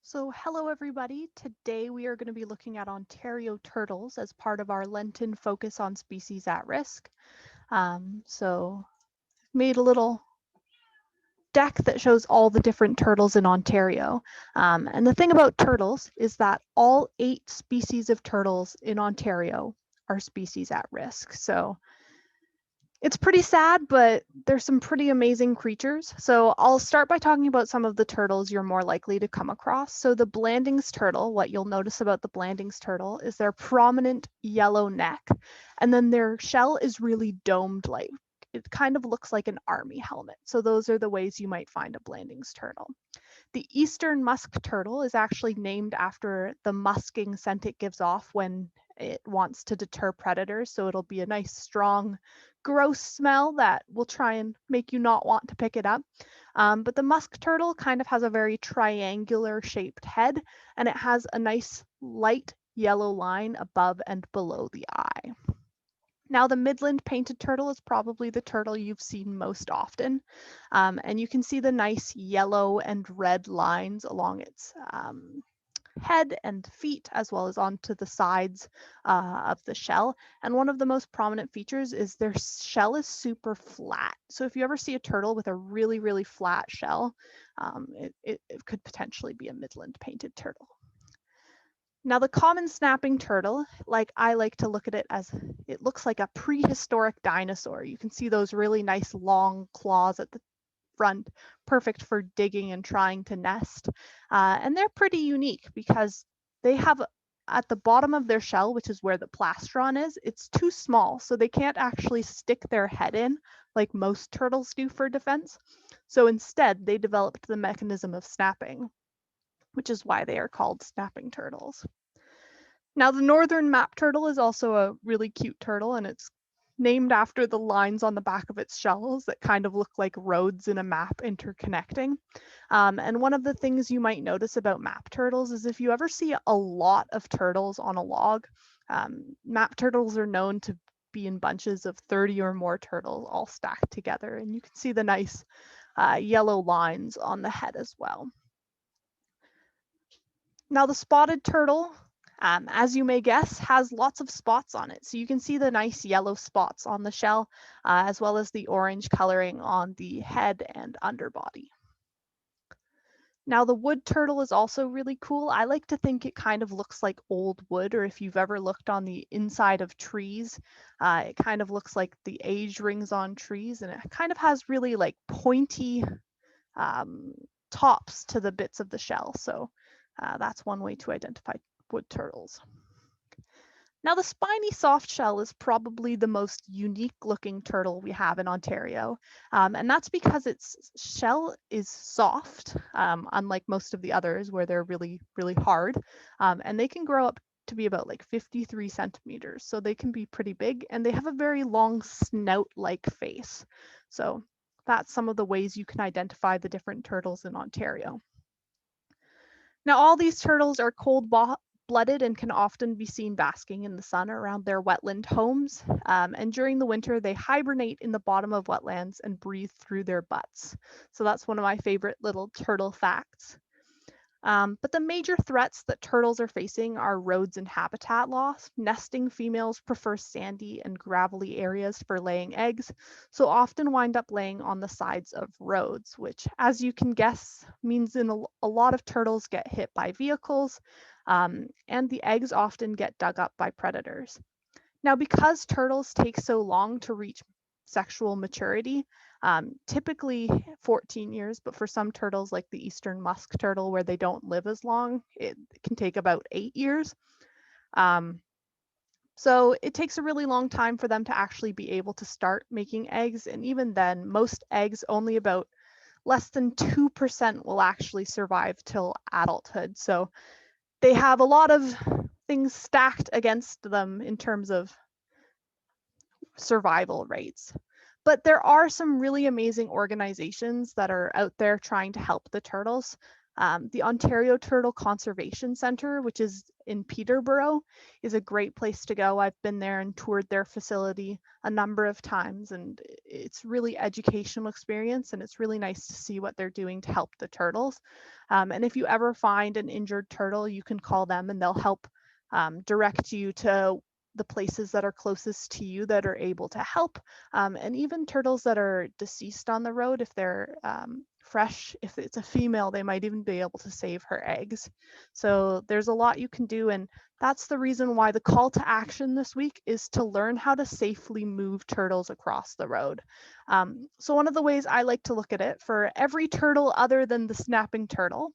So hello everybody. Today we are going to be looking at Ontario turtles as part of our Lenten focus on species at risk. So made a little deck that shows all the different turtles in Ontario. And the thing about turtles is that all 8 species of turtles in Ontario are species at risk. So it's pretty sad, but there's some pretty amazing creatures. So I'll start by talking about some of the turtles you're more likely to come across. So the Blandings turtle, what you'll notice about the Blandings turtle is their prominent yellow neck, and then their shell is really domed like. It kind of looks like an army helmet. So those are the ways you might find a Blandings turtle. The Eastern Musk Turtle is actually named after the musking scent it gives off when it wants to deter predators. So it'll be a nice, strong, gross smell that will try and make you not want to pick it up. But the musk turtle kind of has a very triangular shaped head, and it has a nice light yellow line above and below the eye. Now, the Midland Painted Turtle is probably the turtle you've seen most often. And you can see the nice yellow and red lines along its head and feet, as well as onto the sides of the shell. And one of the most prominent features is their shell is super flat. So if you ever see a turtle with a really, really flat shell, it could potentially be a Midland Painted Turtle. Now, the common snapping turtle, like I like to look at it as, it looks like a prehistoric dinosaur. You can see those really nice long claws at the front, perfect for digging and trying to nest. And they're pretty unique because they have at the bottom of their shell, which is where the plastron is, it's too small, so they can't actually stick their head in like most turtles do for defense. So instead, they developed the mechanism of snapping, which is why they are called snapping turtles. Now, the northern map turtle is also a really cute turtle, and it's named after the lines on the back of its shells that kind of look like roads in a map interconnecting. And one of the things you might notice about map turtles is if you ever see a lot of turtles on a log, map turtles are known to be in bunches of 30 or more turtles all stacked together. And you can see the nice yellow lines on the head as well. Now, the spotted turtle, as you may guess, has lots of spots on it. So you can see the nice yellow spots on the shell, as well as the orange coloring on the head and underbody. Now, the wood turtle is also really cool. I like to think it kind of looks like old wood, or if you've ever looked on the inside of trees, it kind of looks like the age rings on trees, and it kind of has really like pointy tops to the bits of the shell. So that's one way to identify wood turtles. Now, the spiny softshell is probably the most unique looking turtle we have in Ontario, and that's because its shell is soft, unlike most of the others where they're really, really hard, and they can grow up to be about like 53 centimeters, so they can be pretty big, and they have a very long snout-like face. So that's some of the ways you can identify the different turtles in Ontario. Now, all these turtles are cold-blooded and can often be seen basking in the sun around their wetland homes. And during the winter, they hibernate in the bottom of wetlands and breathe through their butts. So that's one of my favorite little turtle facts. But the major threats that turtles are facing are roads and habitat loss. Nesting females prefer sandy and gravelly areas for laying eggs, so often wind up laying on the sides of roads, which, as you can guess, means a lot of turtles get hit by vehicles, and the eggs often get dug up by predators. Now, because turtles take so long to reach sexual maturity, typically 14 years, but for some turtles like the Eastern Musk Turtle where they don't live as long, it can take about 8 years. So it takes a really long time for them to actually be able to start making eggs. And even then, most eggs, only about less than 2% will actually survive till adulthood. So they have a lot of things stacked against them in terms of survival rates. But there are some really amazing organizations that are out there trying to help the turtles. The Ontario Turtle Conservation Centre, which is in Peterborough, is a great place to go. I've been there and toured their facility a number of times, and it's really educational experience, and it's really nice to see what they're doing to help the turtles. And if you ever find an injured turtle, you can call them and they'll help direct you to the places that are closest to you that are able to help. And even turtles that are deceased on the road, if they're fresh, if it's a female, they might even be able to save her eggs. So there's a lot you can do, and that's the reason why the call to action this week is to learn how to safely move turtles across the road. So one of the ways I like to look at it, for every turtle other than the snapping turtle,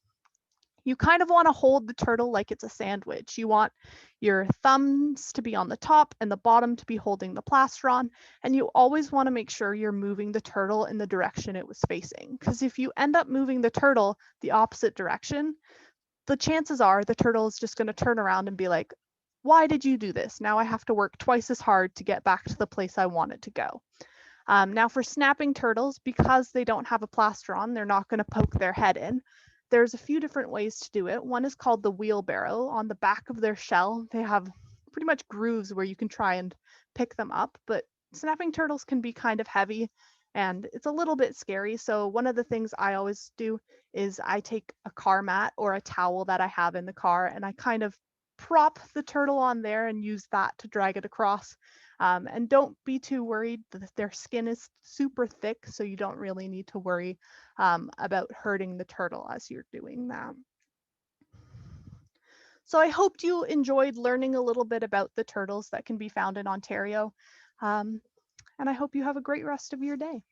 you kind of want to hold the turtle like it's a sandwich. You want your thumbs to be on the top and the bottom to be holding the plastron. And you always want to make sure you're moving the turtle in the direction it was facing. Because if you end up moving the turtle the opposite direction, the chances are the turtle is just going to turn around and be like, why did you do this? Now I have to work twice as hard to get back to the place I wanted to go. Now for snapping turtles, because they don't have a plastron, they're not going to poke their head in. There's a few different ways to do it. One is called the wheelbarrow. On the back of their shell, they have pretty much grooves where you can try and pick them up, but snapping turtles can be kind of heavy and it's a little bit scary. So one of the things I always do is I take a car mat or a towel that I have in the car and I kind of prop the turtle on there and use that to drag it across. And don't be too worried that their skin is super thick, so you don't really need to worry about hurting the turtle as you're doing that. So I hoped you enjoyed learning a little bit about the turtles that can be found in Ontario. And I hope you have a great rest of your day.